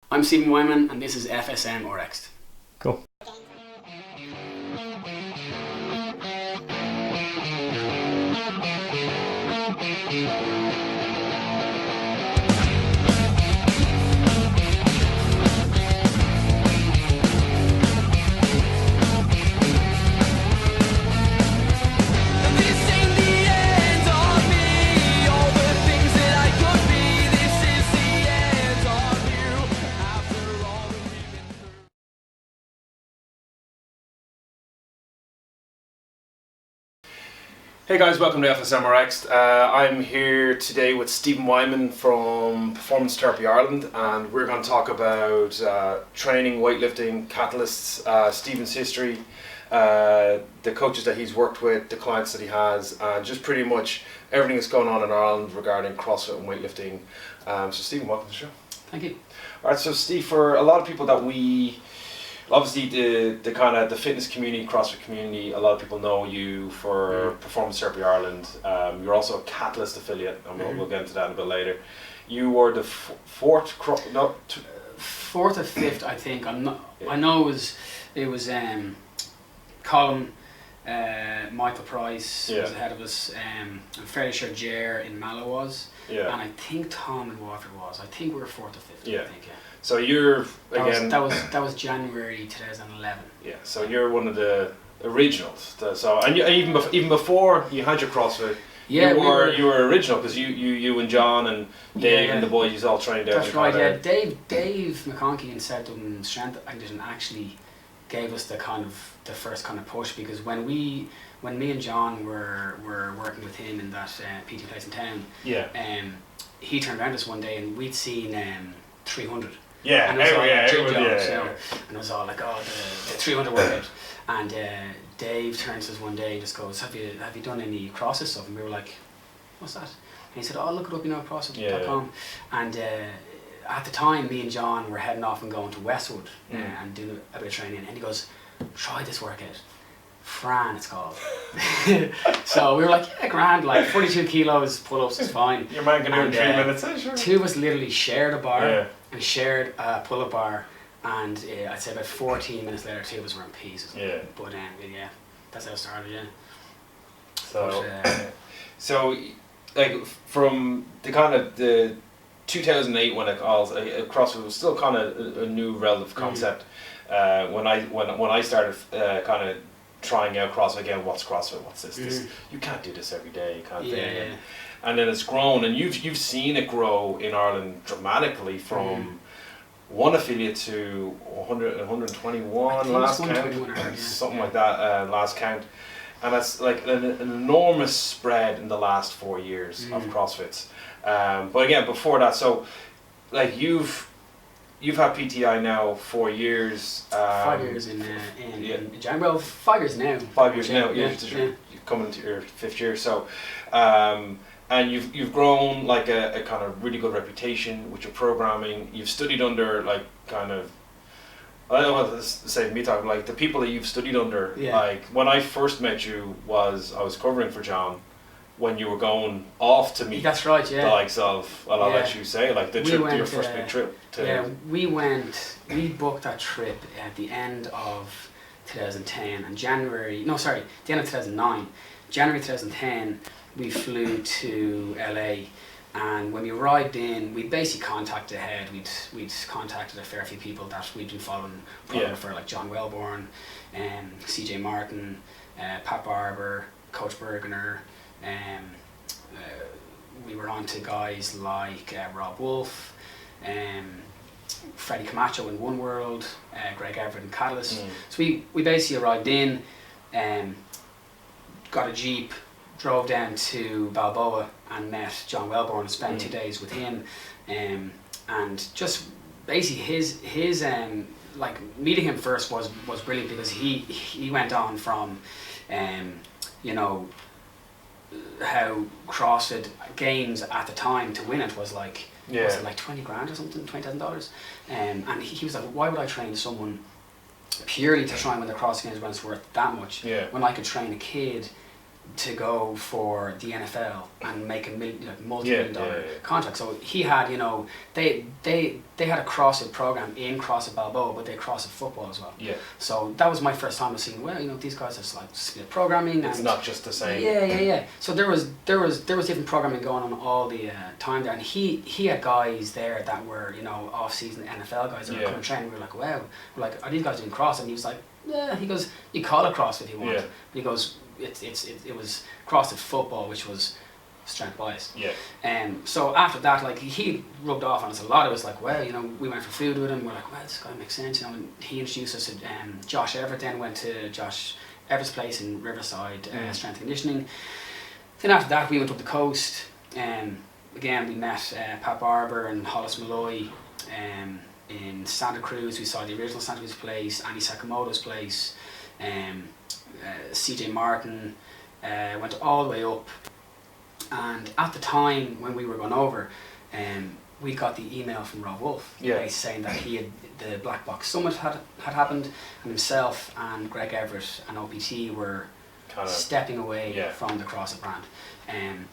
I'm Stephen Weinmann and this is FSM RX'd. Cool. Hey guys, welcome to FSM RX'd. I'm here today with Stephen Weinmann from Performance Therapy Ireland, and we're going to talk about training, weightlifting, catalysts, Stephen's history, the coaches that he's worked with, the clients that he has, and just pretty much everything that's going on in Ireland regarding CrossFit and weightlifting. So Stephen, welcome to the show. Thank you. Alright, so Steve, for a lot of people that obviously the kind of the fitness community, CrossFit community, a lot of people know you for Performance Therapy Ireland. You're also a Catalyst affiliate, and we'll get into that a bit later. You were the fourth or fifth, I think. I'm not. Yeah. I know it was Colin, Michael Price was ahead of us. I'm fairly sure Jer in Mallow was, and I think Tom in Waterford was. I think we were fourth or fifth. Yeah. I think, yeah. So you're again. That was January 2011. Yeah. So you're one of the originals. Even before you had your CrossFit, yeah, you were original because you and John and Dave and the boys all trained out. That's right. Yeah. Dave McConkey and South Dublin Strength Acquisition actually gave us the first kind of push, because when me and John were working with him in that PT place in town, he turned around us one day and we'd seen 300. Yeah, and it was and it was all like, oh, the 300 workout. And Dave turns to us one day and just goes, have you done any CrossFit stuff? And we were like, what's that? And he said, oh, look it up, CrossFit.com. And at the time, me and John were heading off and going to Westwood and doing a bit of training. And he goes, try this workout. Fran, it's called. So we were like, yeah, grand, like 42 kilos, pull-ups is fine. Your man can do it in 3 minutes, sure. Two of us literally shared a bar and shared a pull-up bar, and I'd say about 14 minutes later, two of us were in pieces. Yeah. But yeah, that's how it started, yeah. So like from the kind of the 2008 when CrossFit was still kind of a new relative concept. When I started kind of trying out CrossFit again, what's CrossFit? What's this? This you can't do this every day, kind of thing. And then it's grown, and you've seen it grow in Ireland dramatically from one affiliate to 121 last count, something like that last count, and that's like an enormous spread in the last 4 years of CrossFits. But again, before that, so like you've had PTI now 4 years. 5 years in January. Well, 5 years now. 5 years now. You're coming into your 5th year. So, and you've grown like a kind of really good reputation with your programming. You've studied under like kind of, I don't know what to say. Me talking like the people that you've studied under. Yeah. Like when I first met you I was covering for John. When you were going off to meet, that's right, yeah. The likes of, I'll let you say, like the trip, your first big trip. We booked that trip at the end of 2010 and the end of 2009. January 2010, we flew to LA, and when we arrived in, we basically contacted ahead. We'd contacted a fair few people that we'd been following for, like John Welbourn, CJ Martin, Pat Barber, Coach Bergener. We were on to guys like Rob Wolfe, Freddie Camacho in One World, Greg Everett in Catalyst. So we basically arrived in, got a Jeep, drove down to Balboa and met John Welbourn and spent 2 days with him, and just basically his like meeting him first was brilliant, because he went on from how CrossFit Games at the time to win it was like, was it like 20 grand or something, $20,000, and he was like, why would I train someone purely to try and win the CrossFit Games when it's worth that much, when I could train a kid to go for the NFL and make a multi-million dollar contract. So he had, you know, they had a CrossFit program in CrossFit Balboa, but they had CrossFit football as well. Yeah. So that was my first time of seeing, well, you know, these guys have like split programming. It's not just the same. Yeah. So there was different programming going on all the time there, and he had guys there that were, you know, off-season NFL guys that were coming training. We were like, wow, are these guys doing CrossFit? And he was like, yeah. He goes, you call it CrossFit if you want. But he goes, it was CrossFit football, which was strength bias. Yeah. So after that, like, he rubbed off on us a lot. It was like, well, you know, we went for food with him. We're like, well, this guy makes sense, you know. And he introduced us to Josh Everett. Then went to Josh Everett's place in Riverside, strength and conditioning. Then after that, we went up the coast. Again, we met Pat Barber and Hollis Malloy. In Santa Cruz, we saw the original Santa Cruz place, Andy Sakamoto's place. CJ Martin, went all the way up, and at the time when we were going over, we got the email from Rob Wolfe saying that the Black Box Summit had happened, and himself and Greg Everett and OPT were stepping away from the CrossFit brand.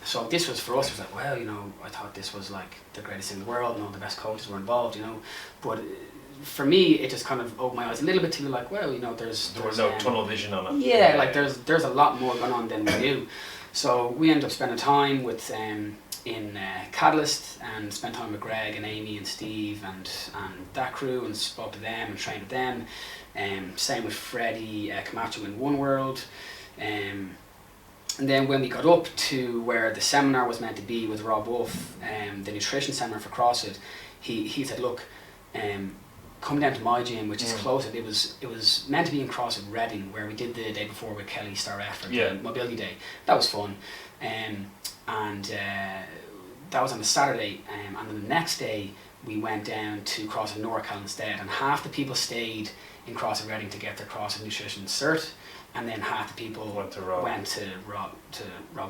So this was, for us, it was like, well, you know, I thought this was like the greatest thing in the world, and all the best coaches were involved, you know, but for me, it just kind of opened my eyes a little bit to, like, well, you know, there was no tunnel vision on it. Yeah, like there's a lot more going on than we knew. So we ended up spending time with in Catalyst, and spent time with Greg and Amy and Steve and that crew, and spoke to them and trained with them. Same with Freddie Camacho in One World. And then when we got up to where the seminar was meant to be with Rob Wolfe, the nutrition seminar for CrossFit, he said, look, come down to my gym, which is close. It was meant to be in CrossFit Reading, where we did the day before with Kelly Starrett for the mobility day. That was fun, and that was on a Saturday. And then the next day we went down to CrossFit NorCal instead, and half the people stayed in CrossFit Reading to get their CrossFit nutrition cert, and then half the people went to Rob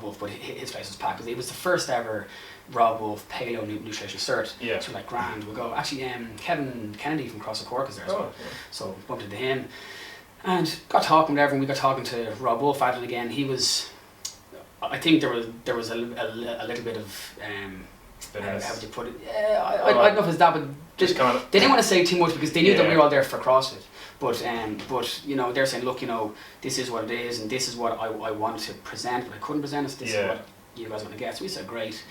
Wolfe, but his place was packed because it was the first ever Rob Wolfe Paleo Nutrition Cert. So like, grand, we'll go. Actually, Kevin Kennedy from CrossFit Cork is there as well. So bumped into him and got talking with everyone. We got talking to Rob Wolfe at it again. He was, I think there was a little bit of how would you put it? I don't know if it's that, but they didn't want to say too much because they knew that we were all there for CrossFit. But you know, they're saying, look, you know, this is what it is, and this is what I wanted to present, but I couldn't present it. This is what you guys want to get. So we said, great.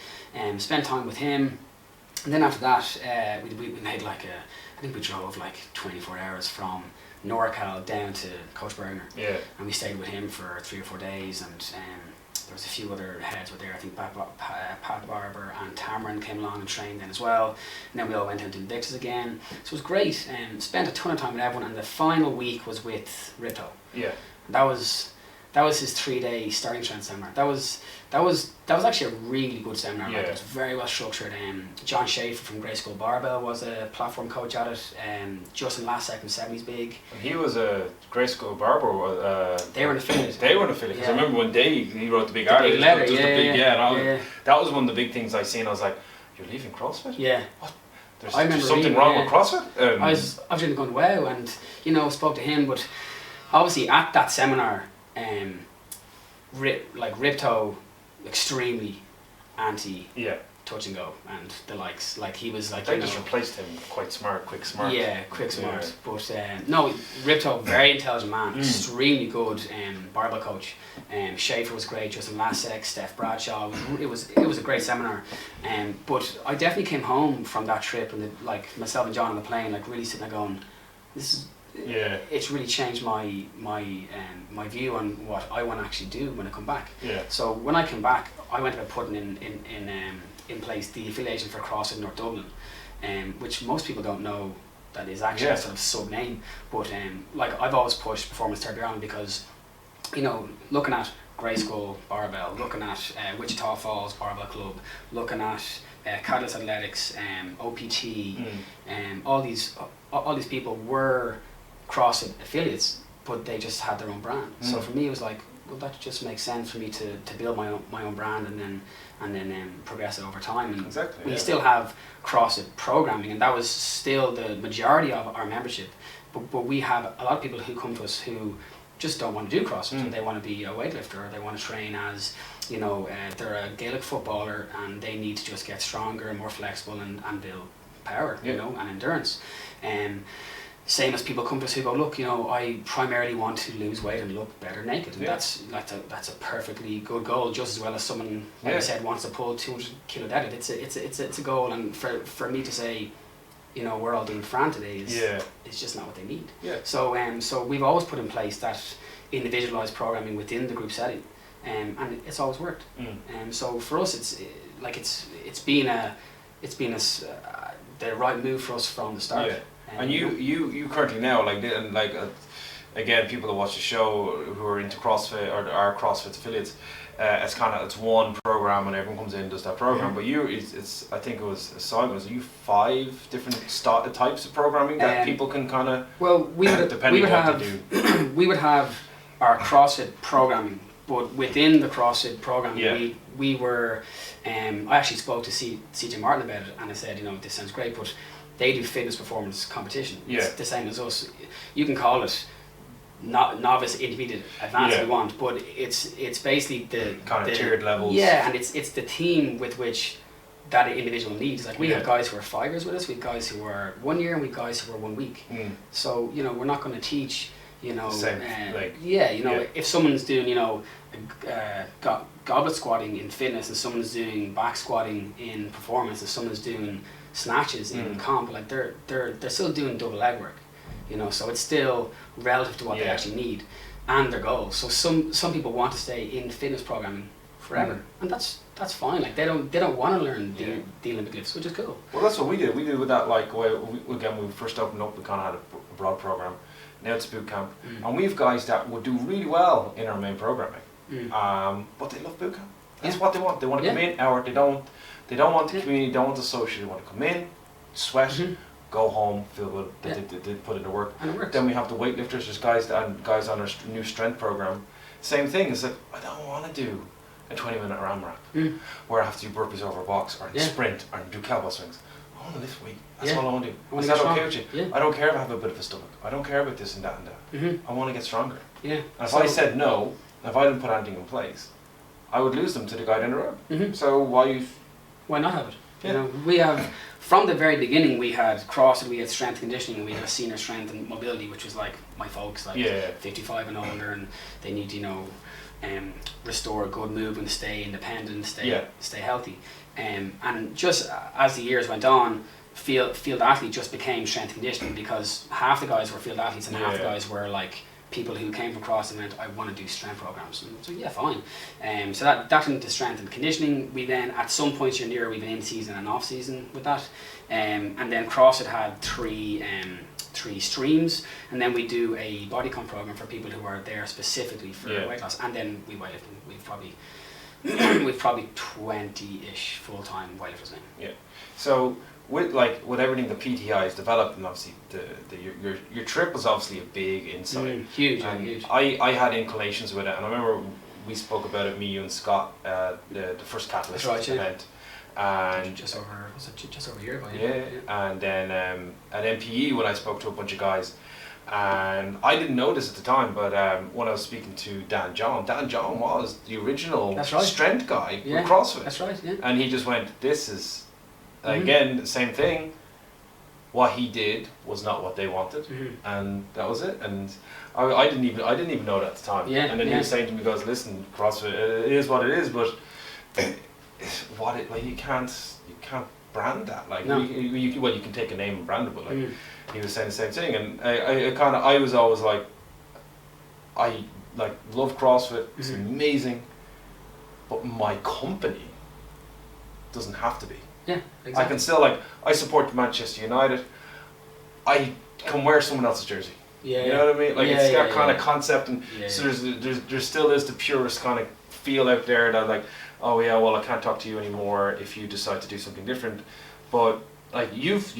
Spent time with him, and then after that, we made like I think we drove like 24 hours from NorCal down to Coach Bergner. And we stayed with him for 3 or 4 days, and there was a few other heads were there. I think Pat Barber and Tamarin came along and trained then as well. And then we all went down to Invictus again. So it was great, and spent a ton of time with everyone. And the final week was with Ripto. That was his 3-day starting strength seminar. That was actually a really good seminar. Like, it was very well structured. John Schaefer from Grey School Barbell was a platform coach at it. Justin Lasek from 70s Big. And he was a Grey School Barber. They were an affiliate. They were an affiliate. Because I remember one day he wrote the big article. Big letter, that was one of the big things I seen. I was like, you're leaving CrossFit? Yeah. What? There's something wrong with CrossFit? I was going, wow, and you know, spoke to him, but obviously at that seminar, Ripto, extremely anti touch and go and the likes. Like, he was like, they just replaced him. Quick smart. Yeah, quick smart. But no, Ripto, very intelligent man, extremely good barbell coach. Schaefer was great. Justin Lasek, Steph Bradshaw. It was a great seminar. But I definitely came home from that trip, and like myself and John on the plane, like really sitting there going, this is. It's really changed my view on what I want to actually do when I come back. So when I came back, I went about putting in place the affiliation for CrossFit North Dublin, which most people don't know that is actually a sort of sub name. But like, I've always pushed Performance Therapy Ireland because, you know, looking at Grey School Barbell, looking at Wichita Falls Barbell Club, looking at Catalyst Athletics, OPT, all these people were CrossFit affiliates, but they just had their own brand. So for me, it was like, well, that just makes sense for me to build my own brand and then progress it over time. And we still have CrossFit programming, and that was still the majority of our membership. But we have a lot of people who come to us who just don't want to do CrossFit. They want to be a weightlifter, or they want to train as, you know, they're a Gaelic footballer and they need to just get stronger and more flexible and build power, you know, and endurance. Same as people come to us who go, look, you know, I primarily want to lose weight and look better naked, and that's a perfectly good goal, just as well as someone, like I said, wants to pull 200 kilo deadlift. It's a goal, and for me to say, you know, we're all doing Fran today is just not what they need. So we've always put in place that individualized programming within the group setting, and it's always worked. So for us, it's been the right move for us from the start. And you currently now, again, people that watch the show who are into CrossFit or are CrossFit affiliates, it's one program and everyone comes in and does that program. But I think it was assigned, was you 5 different types of programming that people can kind of, we would have our CrossFit programming, but within the CrossFit programming, we were, I actually spoke to CJ Martin about it, and I said, you know, this sounds great, but they do fitness performance competition. It's the same as us. You can call it novice, intermediate, advanced if you want, but it's basically the kind of tiered levels. Yeah, and it's the team with which that individual needs. Like we have guys who are 5 years with us, we have guys who are 1 year, and we have guys who are 1 week. So, you know, we're not going to teach, you know, if someone's doing, you know, goblet squatting in fitness, and someone's doing back squatting in performance, and someone's doing snatches in comp, like they're still doing double leg work, you know, so it's still relative to what they actually need and their goals. So some people want to stay in fitness programming forever, and that's fine. Like they don't want to learn the Olympic lifts, which is cool. Well, that's what we did. We did with that, like when we first opened up, we kind of had a broad program. Now it's boot camp, and we have guys that would do really well in our main programming, but they love boot camp. That's what they want. They want to come in, or they don't want the community, don't want the social. They want to come in, sweat, go home, feel good. They put in the work. And it works. Then we have the weightlifters. There's guys on our new strength program. Same thing. It's like, I don't want to do a 20-minute AMRAP where I have to do burpees over a box, or sprint, or do cowbell swings. I want to lift weight. That's all I want to do. Is that okay with you? I don't care if I have a bit of a stomach. I don't care about this and that and that. I want to get stronger. And if I said no, if I didn't put anything in place, I would lose them to the guy down the road. So why not have it? You know, we have, from the very beginning, we had CrossFit, we had strength conditioning, and we had senior strength and mobility, which was like my folks, like 55 and older, and they need, you know, restore good movement, stay independent, stay healthy. And just as the years went on, field athlete just became strength conditioning, because half the guys were field athletes and half the guys were like people who came from CrossFit and went, I want to do strength programs. And so fine. So that into strength and conditioning. We then, at some points during the year, we've been in season and off season with that. And then CrossFit had three streams, and then we do a body comp program for people who are there specifically for weight loss. And then we weightlifting. We've probably 20-ish full-time weightlifters now. So with everything the PTI has developed, and obviously your trip was obviously a big insight. Huge. I had inclinations with it, and I remember we spoke about it, me, you and Scott, the first Catalyst event. And just over a year ago. And then at MPE, when I spoke to a bunch of guys, and I didn't know this at the time, but when I was speaking to Dan John was the original strength guy with CrossFit. That's right. And he just went, this is again the same thing. What he did was not what they wanted, and that was it. And I didn't even know that at the time. And then he was saying to me, he goes, listen, CrossFit, it is what it is, but you can't brand that. Like you can take a name and brand it, but like he was saying the same thing. And I was always like, I love CrossFit. It's amazing, but my company doesn't have to be. Yeah, exactly. I can still I support Manchester United. I can wear someone else's jersey. You know what I mean? It's that kind of concept, and so there still is the purest kind of feel out there that like, oh yeah, well I can't talk to you anymore if you decide to do something different. But like you've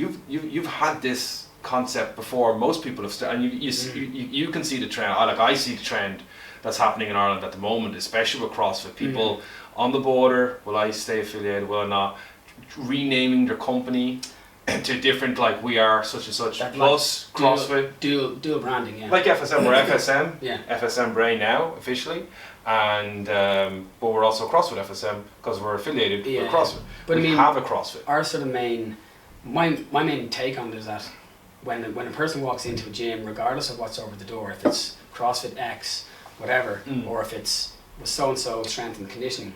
had this concept before. Most people have started, and you can see the trend. I see the trend that's happening in Ireland at the moment, especially with CrossFit. People on the border, will I stay affiliated? Will I not? Renaming their company. to different, like we are such and such, That, plus like, CrossFit. Dual branding, yeah. Like FSM, we're FSM, Yeah. FSM Bray now, officially. And but we're also CrossFit FSM because we're affiliated with CrossFit. But we have a CrossFit. Our sort of my main take on it is that when a person walks into a gym, regardless of what's over the door, if it's CrossFit X, whatever, or if it's with so-and-so strength and conditioning,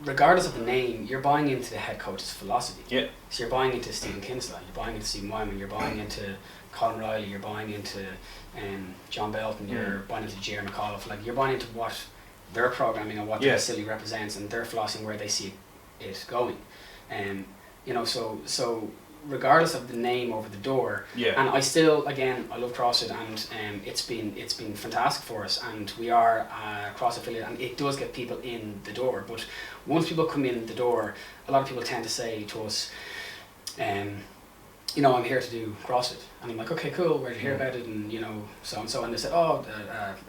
regardless of the name, you're buying into the head coach's philosophy. Yeah. So you're buying into Stephen Kinsley, you're buying into Stephen Weinmann, you're buying into Colin Riley, you're buying into John Belton, you're buying into Jerry McAuliffe, like you're buying into what their programming and what their facility represents and their philosophy and where they see it going. You know, so regardless of the name over the door, and I still, again, I love CrossFit, and it's been fantastic for us, and we are a cross affiliate, and it does get people in the door. But once people come in the door, a lot of people tend to say to us, you know, I'm here to do CrossFit, and I'm like, okay, cool, where'd you hear about it, and you know, so and so, and they said, oh,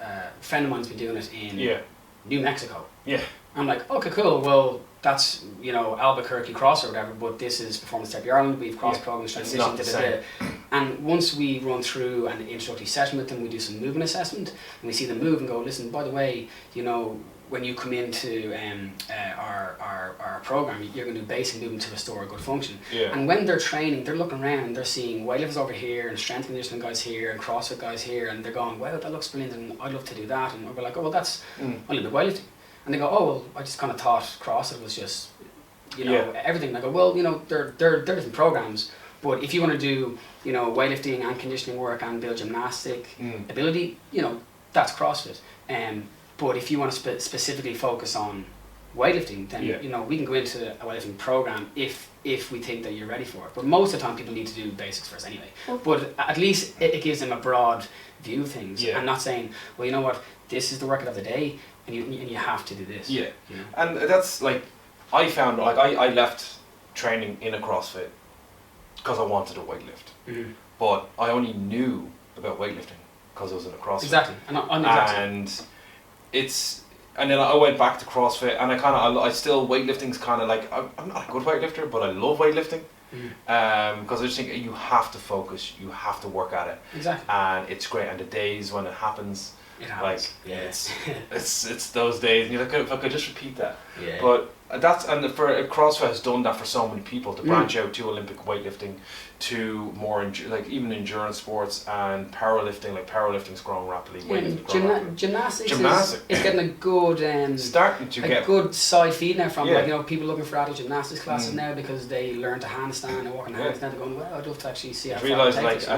a friend of mine's been doing it in New Mexico. I'm like, okay, cool, well, that's, you know, Albuquerque Cross or whatever, but this is Performance Therapy Ireland, we've cross programs, transition, and once we run through an introductory session with them, we do some movement assessment, and we see them move and go, listen, by the way, you know, when you come into our program, you're going to do basic movement to restore a good function. And when they're training, they're looking around and they're seeing weightlifters over here and strength conditioning guys here and CrossFit guys here, and they're going, wow, that looks brilliant, and I'd love to do that. And we're like, oh, well, that's only the weightlifting. And they go, oh, well, I just kind of thought CrossFit was just, you know, everything. And I go, well, you know, they're different programs, but if you want to do, you know, weightlifting and conditioning work and build gymnastic ability, you know, that's CrossFit. But if you want to specifically focus on weightlifting, then you know, we can go into a weightlifting program if we think that you're ready for it. But most of the time, people need to do basics first anyway. But at least it gives them a broad view of things, and not saying, well, you know what, this is the workout of the day, and you have to do this. You know? And that's like, I found, like, I left training in a CrossFit because I wanted to weightlift, but I only knew about weightlifting because I was in a CrossFit. Exactly, And then I went back to CrossFit, and I still, weightlifting's kind of like, I'm not a good weightlifter, but I love weightlifting. Because I just think you have to focus, you have to work at it. Exactly. And it's great, and the days when it happens, like, it's those days, and you're like, if I could just repeat that. But for CrossFit has done that for so many people, to branch out to Olympic weightlifting, to more like even endurance sports and powerlifting. Like, powerlifting's growing rapidly. Gymnastics is getting a good starting to get good side feed now from like, you know, people looking for adult gymnastics classes now because they learn to handstand and walk on hands. Now they're going, well, I'd love to actually see how far realize, it like, takes,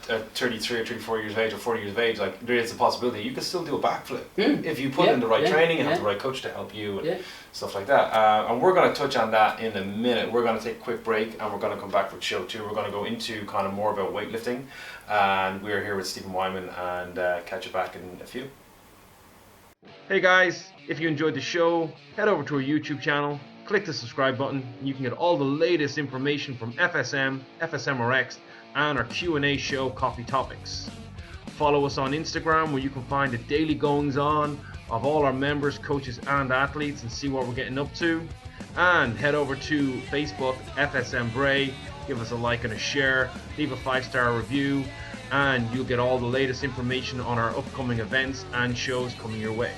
at 33 or 34 years of age or 40 years of age, like, there is a possibility you can still do a backflip if you put in the right training and have the right coach to help you and stuff like that. And we're going to touch on that in a minute. We're going to take a quick break, and we're going to come back with show 2. We're going to go into kind of more about weightlifting, and we're here with Stephen Weinmann, and catch you back in a few. Hey guys, if you enjoyed the show, head over to our YouTube channel, click the subscribe button, and you can get all the latest information from FSM, FSM RX'd, and our Q&A show, Coffee Topics. Follow us on Instagram, where you can find the daily goings on of all our members, coaches, and athletes, and see what we're getting up to. And head over to Facebook, FSM Bray, give us a like and a share, leave a 5-star review, and you'll get all the latest information on our upcoming events and shows coming your way.